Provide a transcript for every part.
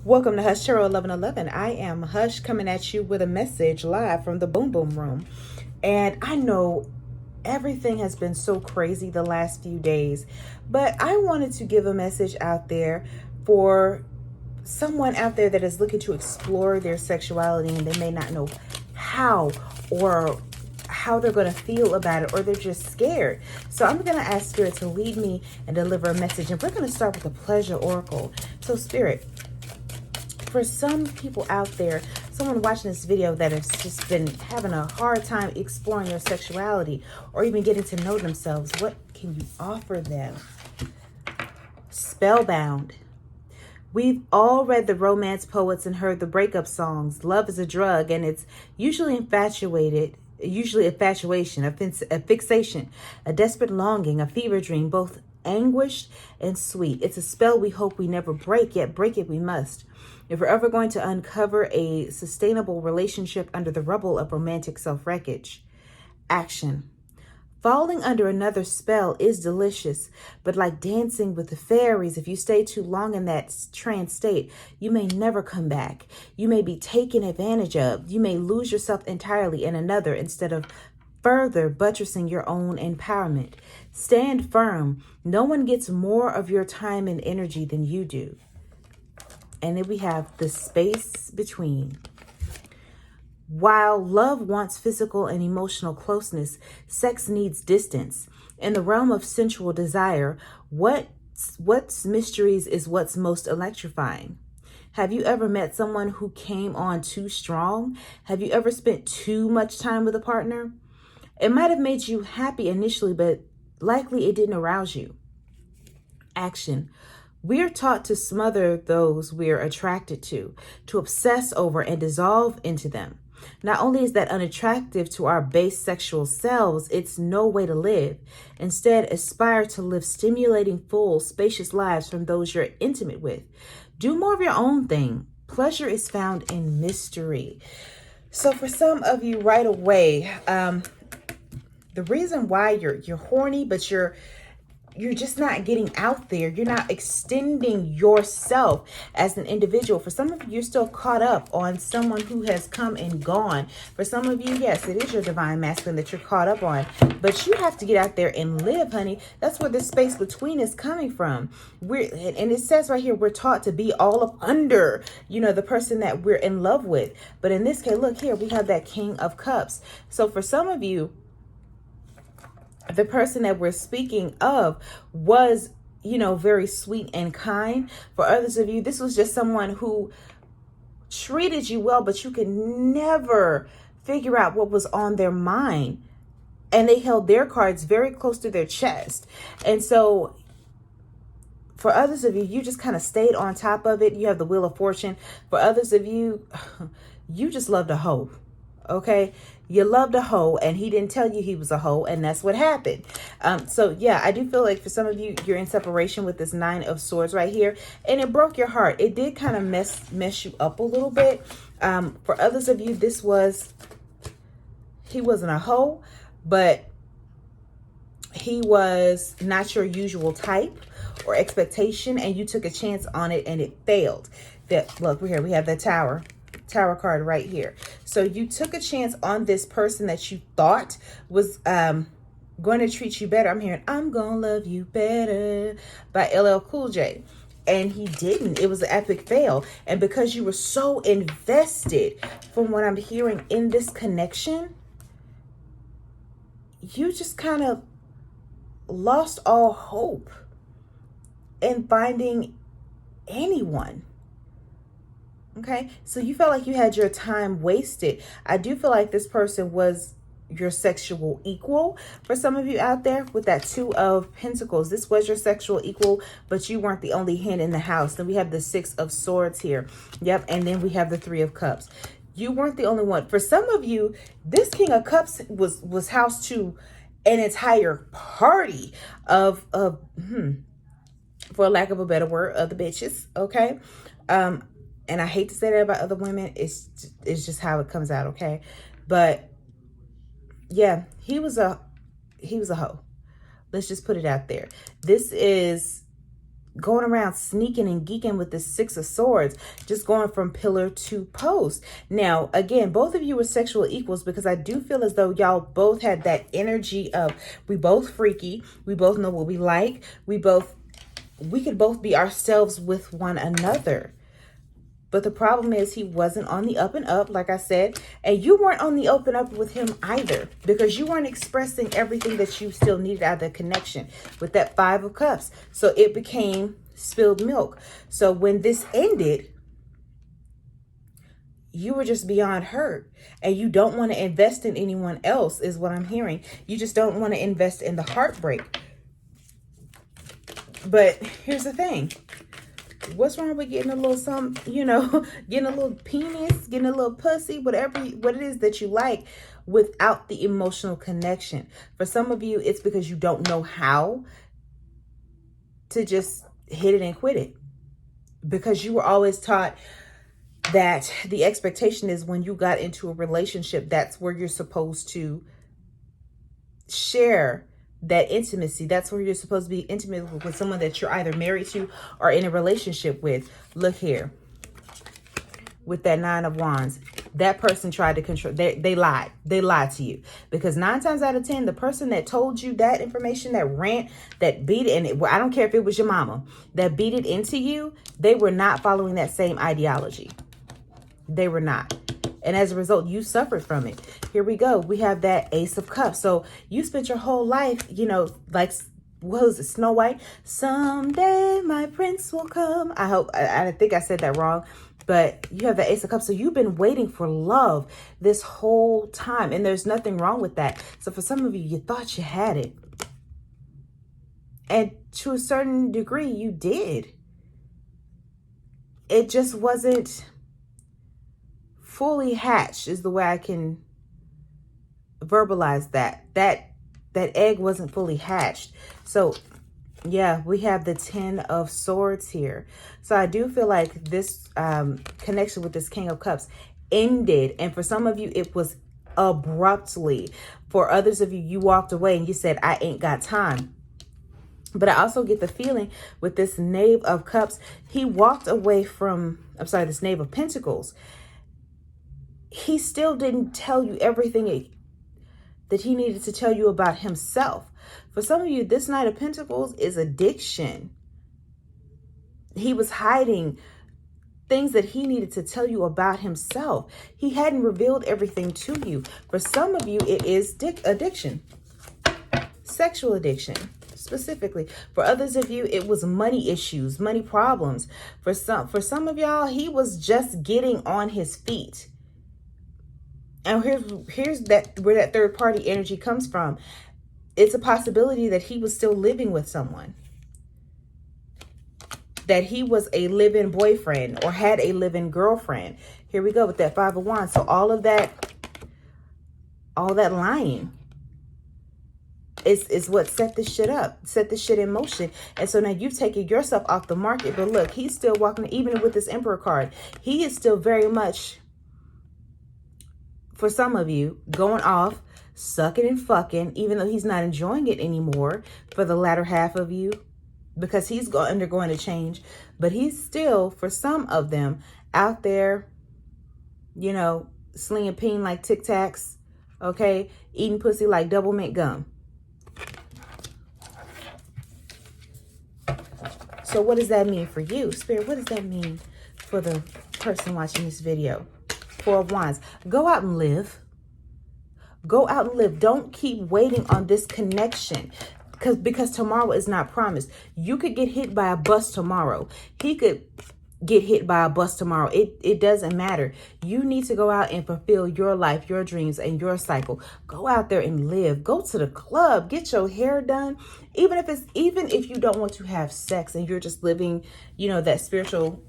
Welcome to Hushtarot1111. I am Hush coming at you with a message live from the Boom Boom Room. And I know everything has been so crazy the last few days, but I wanted to give a message out there for someone out there that is looking to explore their sexuality and they may not know how or how they're going to feel about it, or they're just scared. So I'm going to ask Spirit to lead me and deliver a message. And we're going to start with the Pleasure Oracle. So Spirit, for some people out there, someone watching this video that has just been having a hard time exploring their sexuality or even getting to know themselves, what can you offer them? Spellbound. We've all read the romance poets and heard the breakup songs. Love is a drug, and it's usually infatuation, a fixation, a desperate longing, a fever dream, both anguished and sweet. It's a spell we hope we never break, yet break it we must. If we're ever going to uncover a sustainable relationship under the rubble of romantic self-wreckage. Action. Falling under another spell is delicious, but like dancing with the fairies, if you stay too long in that trance state, you may never come back. You may be taken advantage of. You may lose yourself entirely in another instead of further buttressing your own empowerment. Stand firm. No one gets more of your time and energy than you do. And then we have the space between. While love wants physical and emotional closeness, sex needs distance. In the realm of sensual desire, what's mysteries is what's most electrifying. Have you ever met someone who came on too strong? Have you ever spent too much time with a partner? It might have made you happy initially, but likely it didn't arouse you. Action. We're taught to smother those we're attracted to obsess over and dissolve into them. Not only is that unattractive to our base sexual selves, it's no way to live. Instead, aspire to live stimulating, full, spacious lives from those you're intimate with. Do more of your own thing. Pleasure is found in mystery. So for some of you right away, the reason why you're horny, but you're just not getting out there. You're not extending yourself as an individual. For some of you, you're still caught up on someone who has come and gone. For some of you, yes, it is your divine masculine that you're caught up on. But you have to get out there and live, honey. That's where the space between is coming from. And it says right here, we're taught to be all up under, the person that we're in love with. But in this case, look here, we have that King of Cups. So for some of you, the person that we're speaking of was, very sweet and kind. For others of you, this was just someone who treated you well, but you could never figure out what was on their mind. And they held their cards very close to their chest. And so for others of you, you just kind of stayed on top of it. You have the Wheel of Fortune. For others of you, you just loved a hoe. Okay, you loved a hoe and he didn't tell you he was a hoe, and that's what happened. So yeah, I do feel like for some of you, you're in separation with this Nine of Swords right here, and it broke your heart. It did kind of mess you up a little bit. For others of you, he wasn't a hoe, but he was not your usual type or expectation, and you took a chance on it and it failed. Look, we're here. We have the Tower card right here. So you took a chance on this person that you thought was going to treat you better. I'm hearing I'm gonna love you better by LL Cool J, and he didn't. It was an epic fail. And because you were so invested, from what I'm hearing, in this connection, you just kind of lost all hope in finding anyone. Okay, so you felt like you had your time wasted. I do feel like this person was your sexual equal. For some of you out there with that Two of Pentacles, this was your sexual equal, but you weren't the only hen in the house. Then we have the Six of Swords here. Yep, and then we have the Three of Cups. You weren't the only one. For some of you, this King of Cups was housed to an entire party of for lack of a better word, of the bitches. Okay. And I hate to say that about other women. It's just how it comes out, okay? But yeah, he was a hoe. Let's just put it out there. This is going around sneaking and geeking with this Six of Swords, just going from pillar to post. Now, again, both of you were sexual equals, because I do feel as though y'all both had that energy of, we both freaky, we both know what we like, we could both be ourselves with one another. But the problem is he wasn't on the up and up, like I said, and you weren't on the up and up with him either, because you weren't expressing everything that you still needed out of the connection with that Five of Cups. So it became spilled milk. So when this ended, you were just beyond hurt, and you don't want to invest in anyone else is what I'm hearing. You just don't want to invest in the heartbreak. But here's the thing. What's wrong with getting a little something, you know, getting a little penis, getting a little pussy, what it is that you like, without the emotional connection? For some of you, it's because you don't know how to just hit it and quit it, because you were always taught that the expectation is when you got into a relationship, that's where you're supposed to share that intimacy. That's where you're supposed to be intimate with someone that you're either married to or in a relationship with. Look here. With that Nine of Wands, that person tried to control. They lied. They lied to you, because 9 times out of 10, the person that told you that information, that rant, that beat it, and I don't care if it was your mama, that beat it into you, they were not following that same ideology. They were not. And as a result, you suffered from it. Here we go. We have that Ace of Cups. So you spent your whole life, you know, like, what was it, Snow White? Someday my prince will come. I think I said that wrong. But you have the Ace of Cups. So you've been waiting for love this whole time. And there's nothing wrong with that. So for some of you, you thought you had it. And to a certain degree, you did. It just wasn't fully hatched, is the way I can verbalize that. That egg wasn't fully hatched. So yeah, we have the 10 of Swords here. So I do feel like this connection with this King of Cups ended. And for some of you, it was abruptly. For others of you, you walked away and you said, I ain't got time. But I also get the feeling with this Knave of Cups, he walked away from, this Knave of Pentacles. He still didn't tell you everything that he needed to tell you about himself. For some of you, this Knight of Pentacles is addiction. He was hiding things that he needed to tell you about himself. He hadn't revealed everything to you. For some of you, it is addiction, sexual addiction specifically. For others of you, it was money issues, money problems. For some of y'all, he was just getting on his feet. And here's where that third party energy comes from. It's a possibility that he was still living with someone, that he was a live-in boyfriend or had a live-in girlfriend. Here we go with that Five of Wands. So all that lying is what set this shit up, set this shit in motion. And so now you've taken yourself off the market. But look, he's still walking, even with this Emperor card, he is still very much, for some of you, going off, sucking and fucking, even though he's not enjoying it anymore for the latter half of you, because he's undergoing a change. But he's still, for some of them, out there, you know, slinging peen like Tic Tacs, okay? Eating pussy like double mint gum. So what does that mean for you? Spirit, what does that mean for the person watching this video? Four of Wands. Go out and live. Go out and live. Don't keep waiting on this connection, because tomorrow is not promised. You could get hit by a bus tomorrow. He could get hit by a bus tomorrow. It doesn't matter. You need to go out and fulfill your life, your dreams, and your cycle. Go out there and live. Go to the club. Get your hair done. Even if you don't want to have sex and you're just living, you know, that spiritual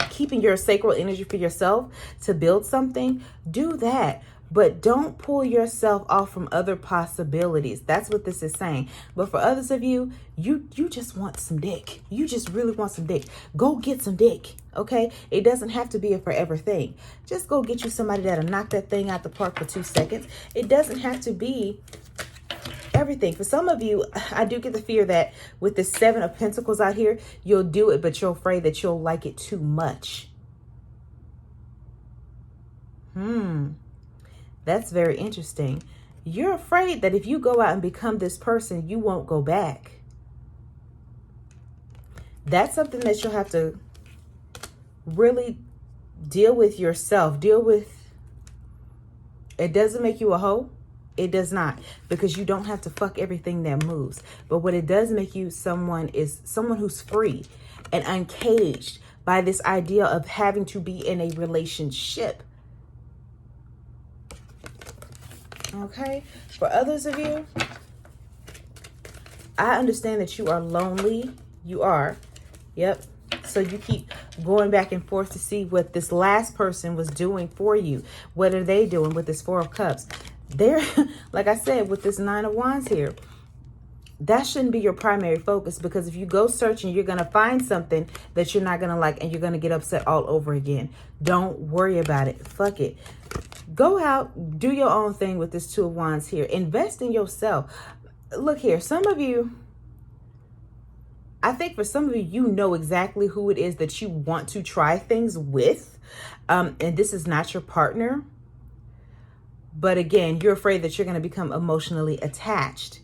keeping your sacral energy for yourself to build something, do that. But don't pull yourself off from other possibilities. That's what this is saying. But for others of you, you just want some dick. You just really want some dick. Go get some dick, okay? It doesn't have to be a forever thing. Just go get you somebody that'll knock that thing out the park for 2 seconds. It doesn't have to be everything. For some of you, I do get the fear that with the 7 of Pentacles out here, you'll do it, but you're afraid that you'll like it too much. That's very interesting. You're afraid that if you go out and become this person, you won't go back. That's something that you'll have to really deal with yourself. Deal with. It doesn't make you a hoe. It does not, because you don't have to fuck everything that moves. But what it does make you someone is someone who's free and uncaged by this idea of having to be in a relationship. Okay. For others of you, I understand that you are lonely. You are. Yep. So you keep going back and forth to see what this last person was doing for you. What are they doing with this 4 of Cups? They're, like I said, with this 9 of Wands here, that shouldn't be your primary focus, because if you go searching, you're going to find something that you're not going to like, and you're going to get upset all over again. Don't worry about it. Fuck it. Go out, do your own thing with this 2 of Wands here. Invest in yourself. Look here, some of you, I think for some of you, you know exactly who it is that you want to try things with. And this is not your partner. But again, you're afraid that you're going to become emotionally attached.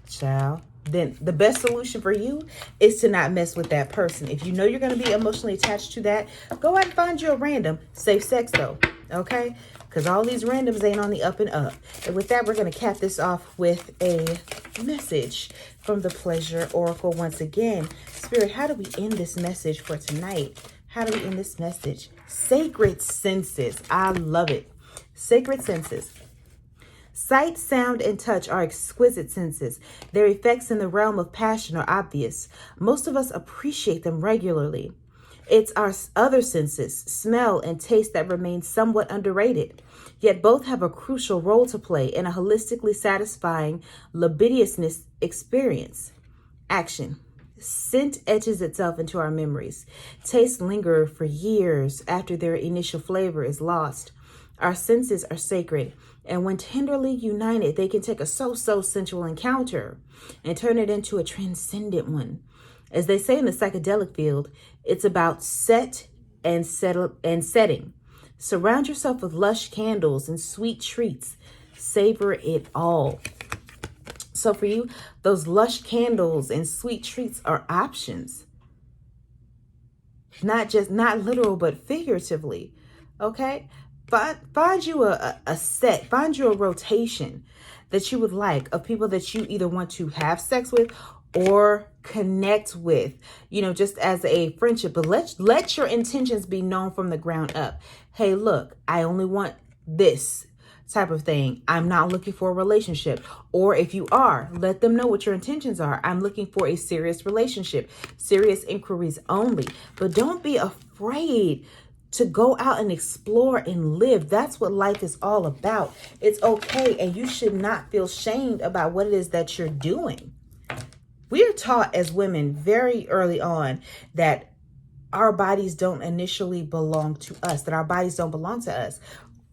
Child. Then the best solution for you is to not mess with that person. If you know you're going to be emotionally attached to that, go out and find you a random. Safe sex though. Okay? Because all these randoms ain't on the up and up. And with that, we're going to cap this off with a message from the Pleasure Oracle once again. Spirit, how do we end this message for tonight? How do we end this message? Sacred senses. I love it. Sacred senses. Sight, sound, and touch are exquisite senses. Their effects in the realm of passion are obvious. Most of us appreciate them regularly. It's our other senses, smell and taste, that remain somewhat underrated. Yet both have a crucial role to play in a holistically satisfying libidinousness experience. Action. Scent etches itself into our memories. Tastes linger for years after their initial flavor is lost. Our senses are sacred, and when tenderly united, they can take a so-so sensual encounter and turn it into a transcendent one. As they say in the psychedelic field, it's about set and setting. Surround yourself with lush candles and sweet treats. Savor it all. So for you, those lush candles and sweet treats are options. Not literal, but figuratively. Okay? Find you a set, find you a rotation that you would like of people that you either want to have sex with or connect with, you know, just as a friendship. But let your intentions be known from the ground up. Hey, look, I only want this type of thing. I'm not looking for a relationship. Or if you are, let them know what your intentions are. I'm looking for a serious relationship, serious inquiries only. But don't be afraid to go out and explore and live. That's what life is all about. It's okay, and you should not feel shamed about what it is that you're doing. We are taught as women very early on that our bodies don't initially belong to us, that our bodies don't belong to us.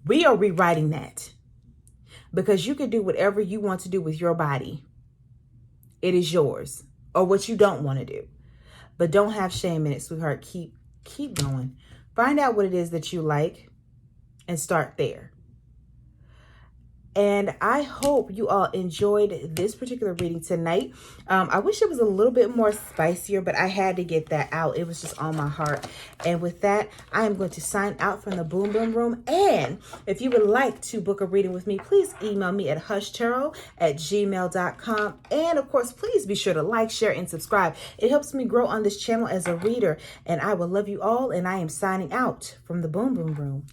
We are rewriting that, because you can do whatever you want to do with your body. It is yours, or what you don't want to do. But don't have shame in it, sweetheart. Keep going. Find out what it is that you like and start there. And I hope you all enjoyed this particular reading tonight. I wish it was a little bit more spicier, but I had to get that out. It was just on my heart. And with that, I am going to sign out from the Boom Boom Room. And if you would like to book a reading with me, please email me at hushtarot@gmail.com. And of course, please be sure to like, share, and subscribe. It helps me grow on this channel as a reader. And I will love you all. And I am signing out from the Boom Boom Room.